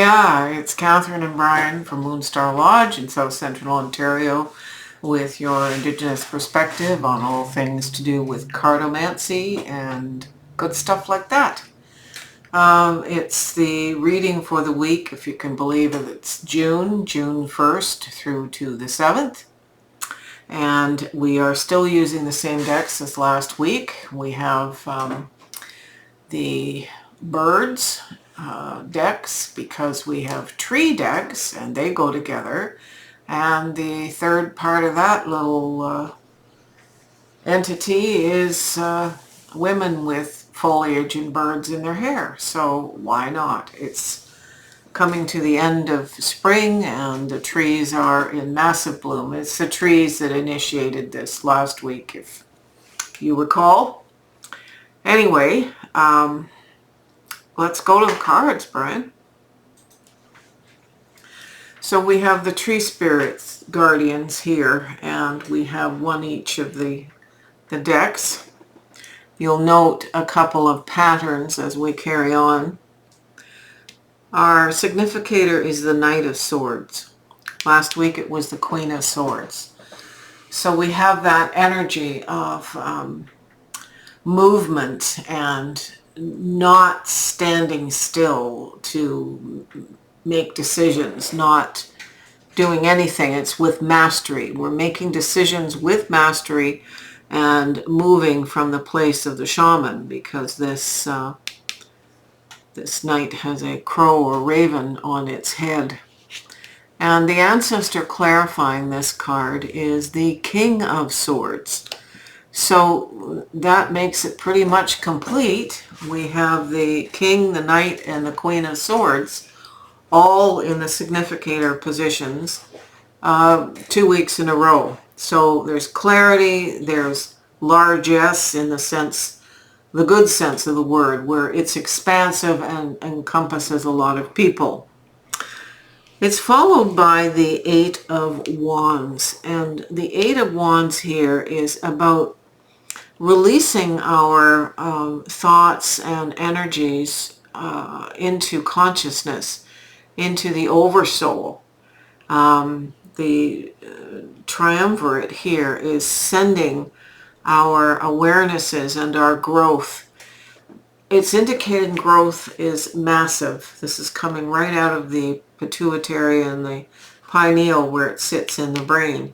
Yeah, it's Catherine and Brian from Moonstarlodge in South Central Ontario with your Indigenous perspective on all things to do with cartomancy and good stuff like that. It's the reading for the week, if you can believe it. It's June 1st through to the 7th. And we are still using the same decks as last week. We have the birds decks because we have tree decks and they go together, and the third part of that little entity is women with foliage and birds in their hair. So why not? It's coming to the end of spring and the trees are in massive bloom. It's the trees that initiated this last week, if you recall. Anyway, let's go to the cards, Brian. So we have the tree spirits guardians here, and we have one each of the decks. You'll note a couple of patterns as we carry on. Our significator is the Knight of Swords. Last week it was the Queen of Swords. So we have that energy of movement and not standing still to make decisions, not doing anything. It's with mastery. We're making decisions with mastery and moving from the place of the shaman, because this knight has a crow or raven on its head. And the ancestor clarifying this card is the King of Swords. So that makes it pretty much complete. We have the King, the Knight, and the Queen of Swords all in the significator positions 2 weeks in a row. So there's clarity, there's largesse in the sense, the good sense of the word, where it's expansive and encompasses a lot of people. It's followed by the Eight of Wands, and the Eight of Wands here is about releasing our thoughts and energies into consciousness, into the oversoul. The triumvirate here is sending our awarenesses and our growth. It's indicating growth is massive. This is coming right out of the pituitary and the pineal where it sits in the brain.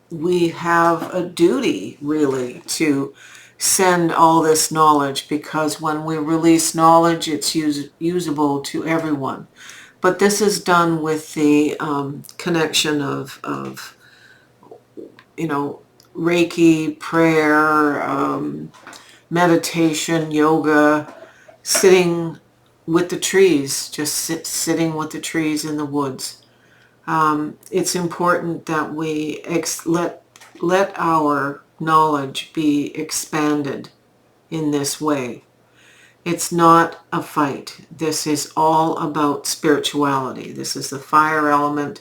We have a duty really to send all this knowledge, because when we release knowledge, it's usable to everyone. But this is done with the connection of Reiki, prayer, meditation, yoga, sitting with the trees, just sitting with the trees in the woods. It's important that we let our knowledge be expanded in this way. It's not a fight. This is all about spirituality. This is the fire element,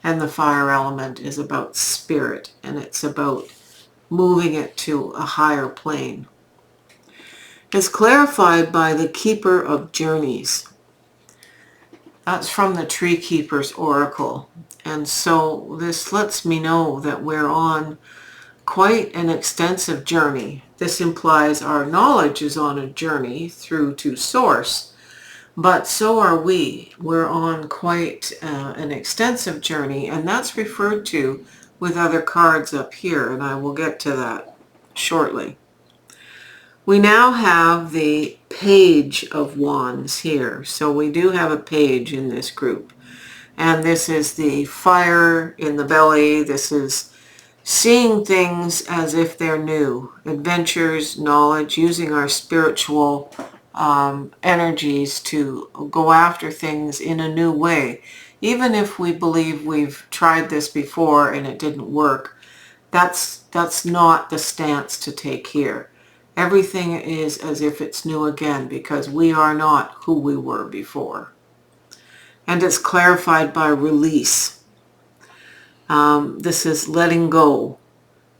and the fire element is about spirit, and it's about moving it to a higher plane. It's clarified by the Keeper of Journeys. That's from the Tree Keeper's Oracle. And so this lets me know that we're on quite an extensive journey. This implies our knowledge is on a journey through to source, but so are we. We're on quite an extensive journey, and that's referred to with other cards up here, and I will get to that shortly. We now have the Page of Wands here. So we do have a page in this group. And this is the fire in the belly. This is seeing things as if they're new. Adventures, knowledge, using our spiritual energies to go after things in a new way. Even if we believe we've tried this before and it didn't work, that's not the stance to take here. Everything is as if it's new again, because we are not who we were before. And it's clarified by release. This is letting go,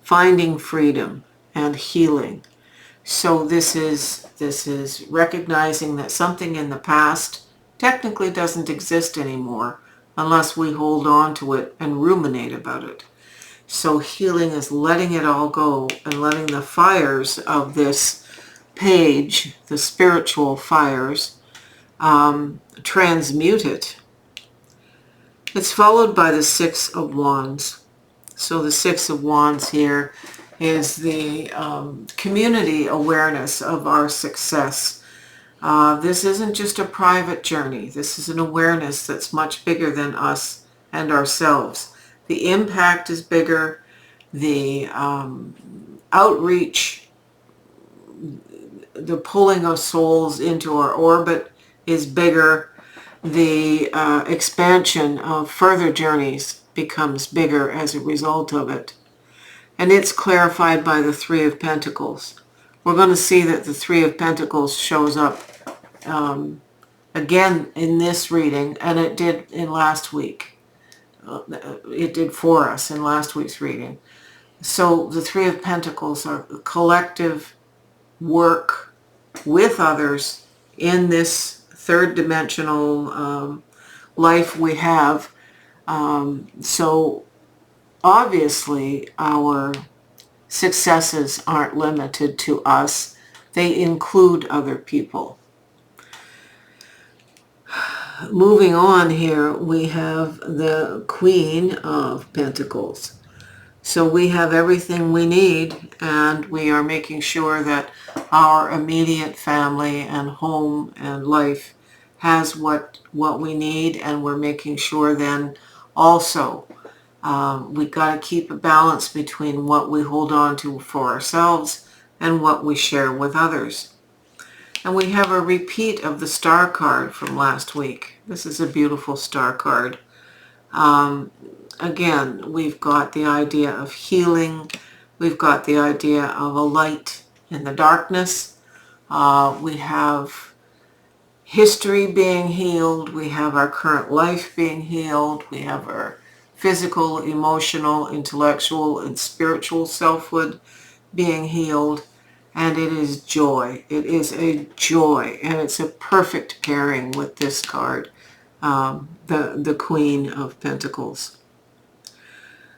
finding freedom, and healing. So this is recognizing that something in the past technically doesn't exist anymore unless we hold on to it and ruminate about it. So healing is letting it all go and letting the fires of this page, the spiritual fires, transmute it. It's followed by the Six of Wands. So the Six of Wands here is the community awareness of our success. This isn't just a private journey. This is an awareness that's much bigger than us and ourselves. The impact is bigger. The outreach, the pulling of souls into our orbit is bigger. The expansion of further journeys becomes bigger as a result of it. And it's clarified by the Three of Pentacles. We're going to see that the Three of Pentacles shows up again in this reading, and it did in last week. It did for us in last week's reading. So the Three of Pentacles are collective work with others in this third dimensional life we have. So obviously our successes aren't limited to us. They include other people. Moving on here, we have the Queen of Pentacles. So we have everything we need, and we are making sure that our immediate family and home and life has what we need, and we're making sure then also we got to keep a balance between what we hold on to for ourselves and what we share with others. And we have a repeat of the Star card from last week. This is a beautiful Star card. Again, we've got the idea of healing. We've got the idea of a light in the darkness. We have history being healed. We have our current life being healed. We have our physical, emotional, intellectual, and spiritual selfhood being healed. And it is joy. It is a joy. And it's a perfect pairing with this card, the Queen of Pentacles.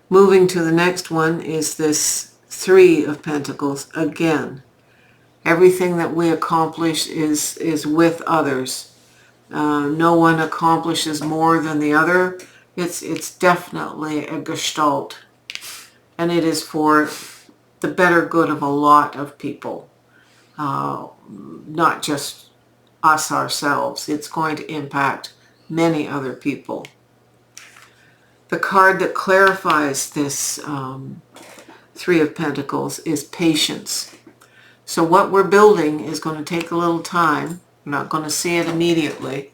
Moving to the next one is this Three of Pentacles. Again, everything that we accomplish is with others. No one accomplishes more than the other. It's definitely a gestalt. And it is for the better good of a lot of people. Not just us ourselves. It's going to impact many other people. The card that clarifies this Three of Pentacles is patience. So what we're building is going to take a little time. We're not going to see it immediately.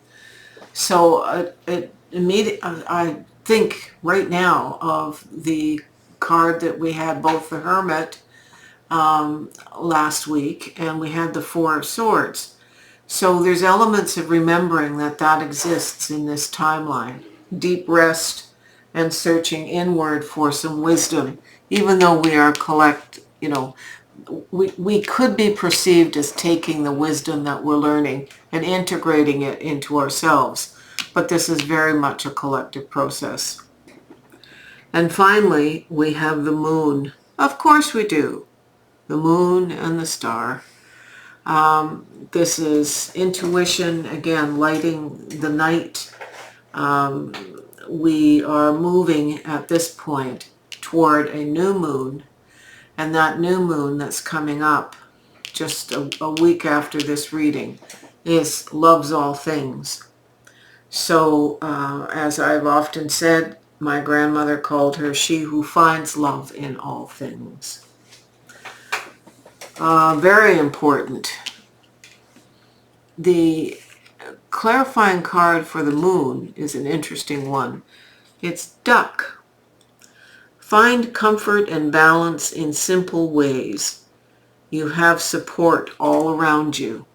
So I think right now of the card that we had, both the Hermit last week, and we had the Four of Swords. So there's elements of remembering that exists in this timeline. Deep rest and searching inward for some wisdom, even though we are we could be perceived as taking the wisdom that we're learning and integrating it into ourselves. But this is very much a collective process. And finally, we have the Moon. Of course we do. The Moon and the Star. This is intuition, again, lighting the night. We are moving at this point toward a new moon, and that new moon that's coming up just a week after this reading is Loves All Things. So as I've often said, my grandmother called her she who finds love in all things. Very important. The clarifying card for the Moon is an interesting one. It's Duck. Find comfort and balance in simple ways. You have support all around you.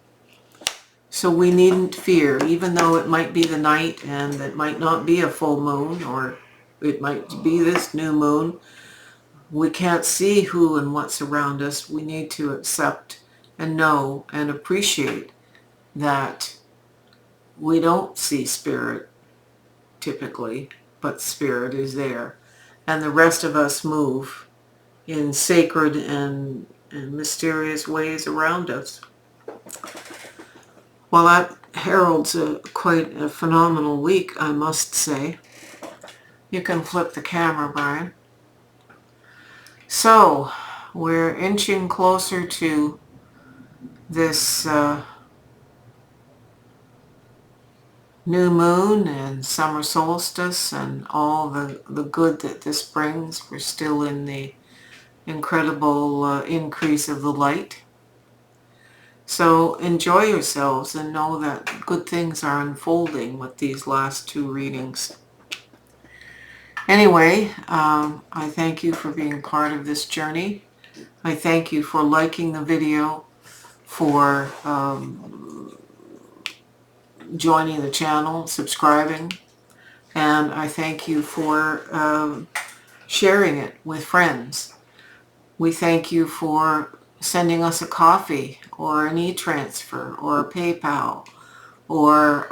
So we needn't fear, even though it might be the night and it might not be a full moon, or it might be this new moon. We can't see who and what's around us. We need to accept and know and appreciate that we don't see spirit typically, but spirit is there. And the rest of us move in sacred and mysterious ways around us. Well, that heralds quite a phenomenal week, I must say. You can flip the camera, Brian. So, we're inching closer to this new moon and summer solstice and all the good that this brings. We're still in the incredible increase of the light. So enjoy yourselves and know that good things are unfolding with these last two readings. Anyway, I thank you for being part of this journey. I thank you for liking the video, for joining the channel, subscribing, and I thank you for sharing it with friends. We thank you for sending us a coffee or an e-transfer or a PayPal or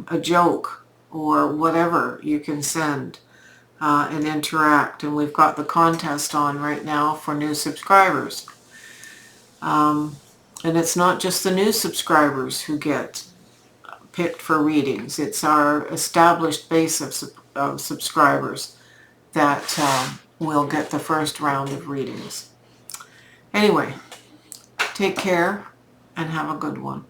a joke or whatever you can send and interact. And we've got the contest on right now for new subscribers. And it's not just the new subscribers who get picked for readings. It's our established base of subscribers that will get the first round of readings. Anyway, take care and have a good one.